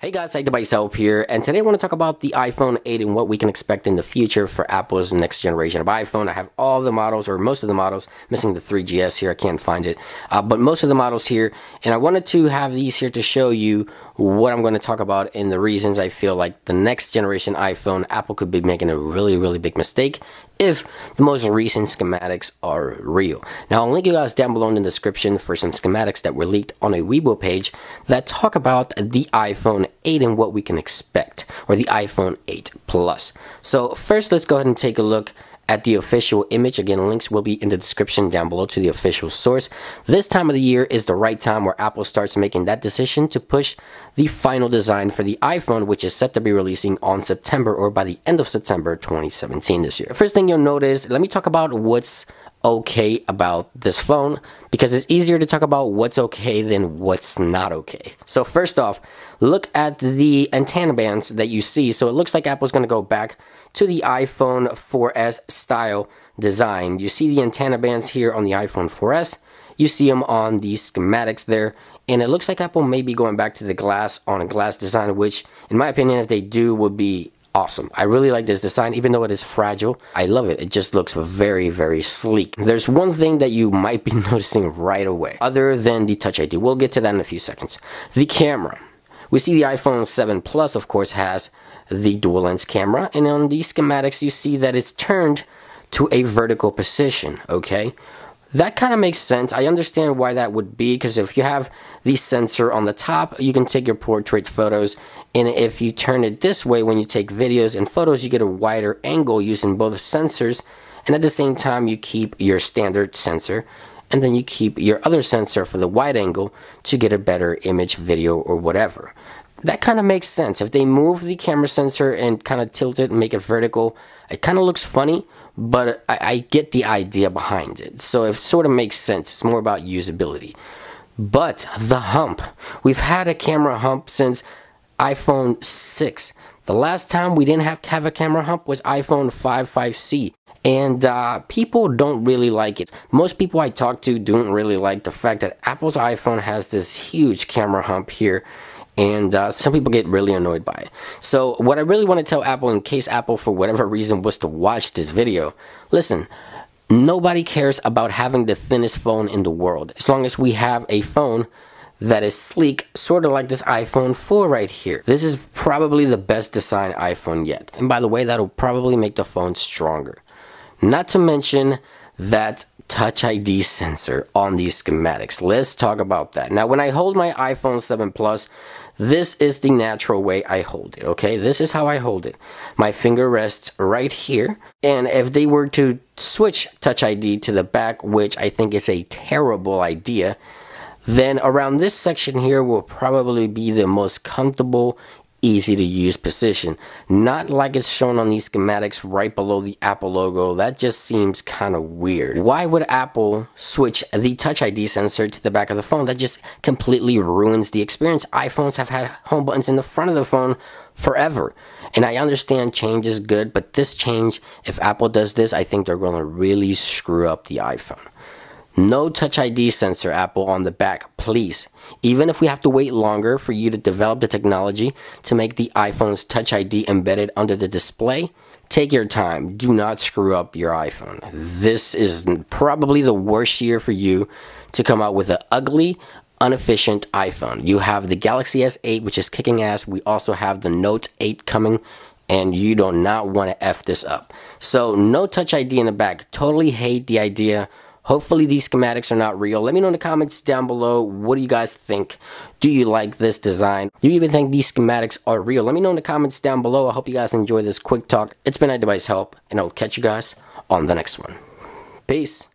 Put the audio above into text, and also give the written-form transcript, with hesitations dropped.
Hey guys, WTF here, and today I want to talk about the iPhone 8 and what we can expect in the future for Apple's next generation of iPhone. I have all the models, or most of the models, missing the 3GS here, I can't find it, but most of the models here, and I wanted to have these here to show you what I'm going to talk about and the reasons I feel like the next generation iPhone, Apple could be making a really big mistake if the most recent schematics are real. Now, I'll link you guys down below in the description for some schematics that were leaked on a Weibo page that talk about the iPhone 8 and what we can expect, or the iPhone 8 Plus. So first, let's go ahead and take a look at the official image. Again, links will be in the description down below to the official source. This time of the year is the right time where Apple starts making that decision to push the final design for the iPhone, which is set to be releasing on September, or by the end of September 2017 this year. The first thing you'll notice, let me talk about what's okay about this phone, because it's easier to talk about what's okay than what's not okay. So first off, look at the antenna bands that you see. So it looks like Apple's going to go back to the iPhone 4S style design. You see the antenna bands here on the iPhone 4S. You see them on the schematics there. And it looks like Apple may be going back to the glass on a glass design, which in my opinion, if they do, would be awesome. I really like this design, even though it is fragile. I love it. It just looks very sleek. There's one thing that you might be noticing right away, other than the Touch ID. We'll get to that in a few seconds. The camera. We see the iPhone 7 Plus, of course, has the dual lens camera, and on these schematics, you see that it's turned to a vertical position, okay? That kind of makes sense. I understand why that would be, because if you have the sensor on the top, you can take your portrait photos, and if you turn it this way when you take videos and photos, you get a wider angle using both sensors, and at the same time, you keep your standard sensor, and then you keep your other sensor for the wide angle to get a better image, video, or whatever. That kind of makes sense. If they move the camera sensor and kind of tilt it and make it vertical, it kind of looks funny, but I get the idea behind it. So it sort of makes sense. It's more about usability. But the hump. We've had a camera hump since iPhone 6. The last time we didn't have a camera hump was iPhone 5C. And people don't really like it. Most people I talk to don't really like the fact that Apple's iPhone has this huge camera hump here. And some people get really annoyed by it. So what I really want to tell Apple, in case Apple for whatever reason was to watch this video, listen, nobody cares about having the thinnest phone in the world, as long as we have a phone that is sleek, sort of like this iPhone 4 right here. This is probably the best designed iPhone yet. And by the way, that'll probably make the phone stronger. Not to mention that Touch ID sensor on these schematics. Let's talk about that. Now, when I hold my iPhone 7 Plus, this is the natural way I hold it, okay? This is how I hold it. My finger rests right here, and if they were to switch Touch ID to the back, which I think is a terrible idea, then around this section here will probably be the most comfortable, easy to use position. Not like it's shown on these schematics right below the Apple logo. That just seems kind of weird. Why would Apple switch the Touch ID sensor to the back of the phone? That just completely ruins the experience. iPhones have had home buttons in the front of the phone forever. And I understand change is good, but this change, if Apple does this, I think they're going to really screw up the iPhone. No Touch ID sensor, Apple, on the back, please. Even if we have to wait longer for you to develop the technology to make the iPhone's Touch ID embedded under the display, take your time. Do not screw up your iPhone. This is probably the worst year for you to come out with an ugly, inefficient iPhone. You have the Galaxy S8, which is kicking ass. We also have the Note 8 coming, and you do not want to F this up. So no Touch ID in the back. Totally hate the idea. Hopefully these schematics are not real. Let me know in the comments down below. What do you guys think? Do you like this design? Do you even think these schematics are real? Let me know in the comments down below. I hope you guys enjoy this quick talk. It's been WTF, and I'll catch you guys on the next one. Peace.